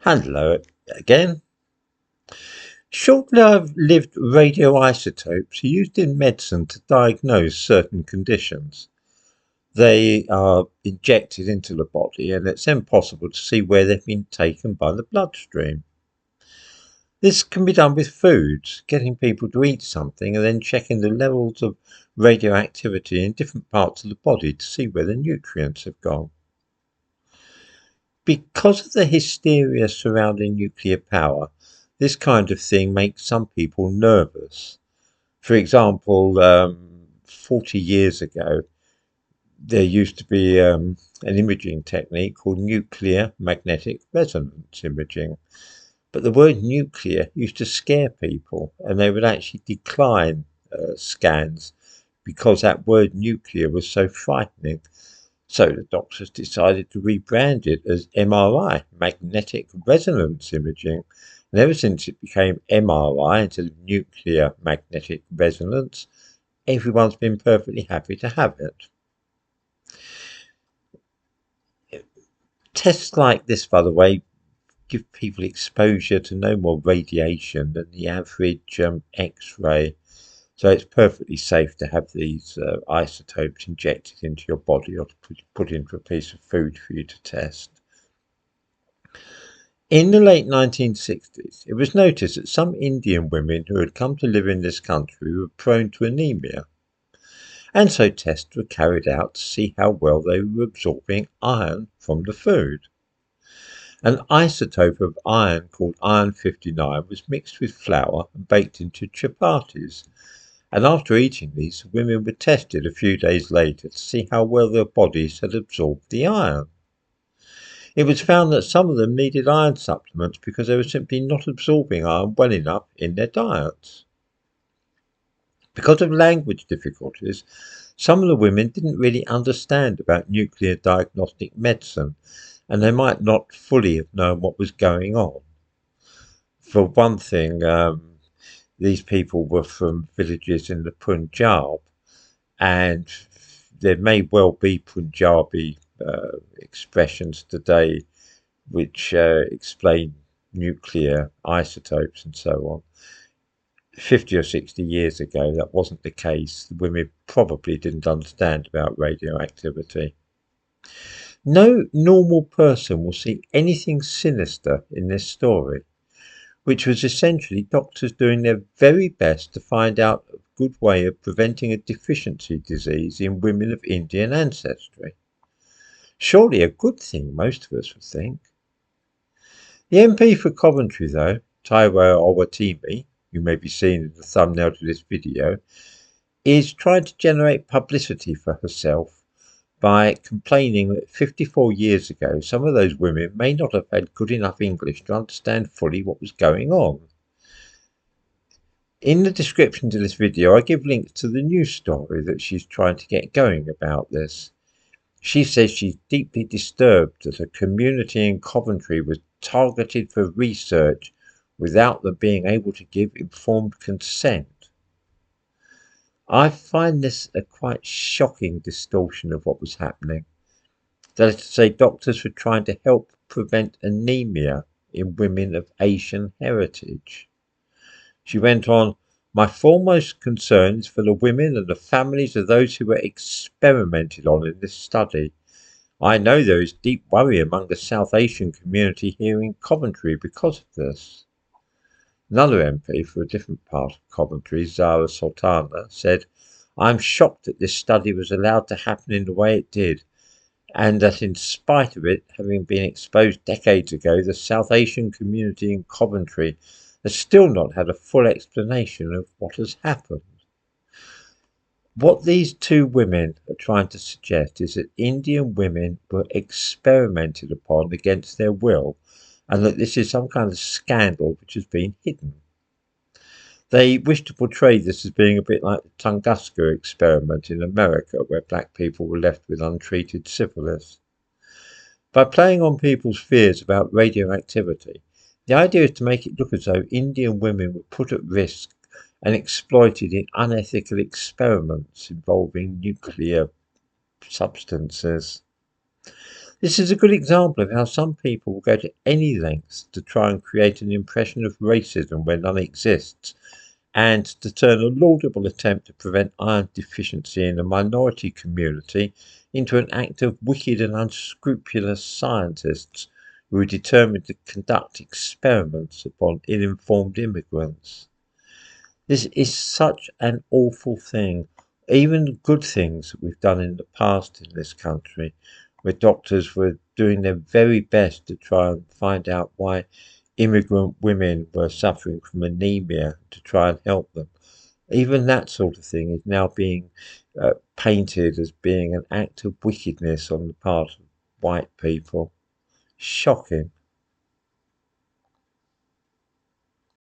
Hello again. Short-lived radioisotopes are used in medicine to diagnose certain conditions. They are injected into the body and it's then possible to see where they've been taken by the bloodstream. This can be done with foods, getting people to eat something and then checking the levels of radioactivity in different parts of the body to see where the nutrients have gone. Because of the hysteria surrounding nuclear power, this kind of thing makes some people nervous. For example, 40 years ago, there used to be an imaging technique called nuclear magnetic resonance imaging. But the word nuclear used to scare people, and they would actually decline scans because that word nuclear was so frightening. So the doctors decided to rebrand it as MRI, magnetic resonance imaging. And ever since it became MRI instead of nuclear magnetic resonance, everyone's been perfectly happy to have it. Tests like this, by the way, give people exposure to no more radiation than the average X-ray. So it's perfectly safe to have these isotopes injected into your body or to put into a piece of food for you to test. In the late 1960s, it was noticed that some Indian women who had come to live in this country were prone to anaemia, and so tests were carried out to see how well they were absorbing iron from the food. An isotope of iron called iron 59 was mixed with flour and baked into chapatis, and after eating these, women were tested a few days later to see how well their bodies had absorbed the iron. It was found that some of them needed iron supplements because they were simply not absorbing iron well enough in their diets. Because of language difficulties, some of the women didn't really understand about nuclear diagnostic medicine, and they might not fully have known what was going on. For one thing, these people were from villages in the Punjab, and there may well be Punjabi expressions today which explain nuclear isotopes and so on. 50 or 60 years ago, that wasn't the case. The women probably didn't understand about radioactivity. No normal person will see anything sinister in this story, which was essentially doctors doing their very best to find out a good way of preventing a deficiency disease in women of Indian ancestry. Surely a good thing, most of us would think. The MP for Coventry, though, Taiwo Owatemi, you may be seeing in the thumbnail to this video, is trying to generate publicity for herself by complaining that 54 years ago some of those women may not have had good enough English to understand fully what was going on. In the description to this video, I give links to the news story that she's trying to get going about this. She says she's deeply disturbed that a community in Coventry was targeted for research without them being able to give informed consent. I find this a quite shocking distortion of what was happening. That is to say, doctors were trying to help prevent anaemia in women of Asian heritage. She went on, "My foremost concern is for the women and the families of those who were experimented on in this study. I know there is deep worry among the South Asian community here in Coventry because of this." Another MP for a different part of Coventry, Zara Sultana, said, "I'm shocked that this study was allowed to happen in the way it did, and that in spite of it having been exposed decades ago, the South Asian community in Coventry has still not had a full explanation of what has happened." What these two women are trying to suggest is that Indian women were experimented upon against their will, and that this is some kind of scandal which has been hidden. They wish to portray this as being a bit like the Tunguska experiment in America, where black people were left with untreated syphilis. By playing on people's fears about radioactivity, the idea is to make it look as though Indian women were put at risk and exploited in unethical experiments involving nuclear substances. This is a good example of how some people will go to any lengths to try and create an impression of racism where none exists, and to turn a laudable attempt to prevent iron deficiency in a minority community into an act of wicked and unscrupulous scientists who are determined to conduct experiments upon ill-informed immigrants. This is such an awful thing. Even the good things that we've done in the past in this country, where doctors were doing their very best to try and find out why immigrant women were suffering from anaemia to try and help them. Even that sort of thing is now being painted as being an act of wickedness on the part of white people. Shocking.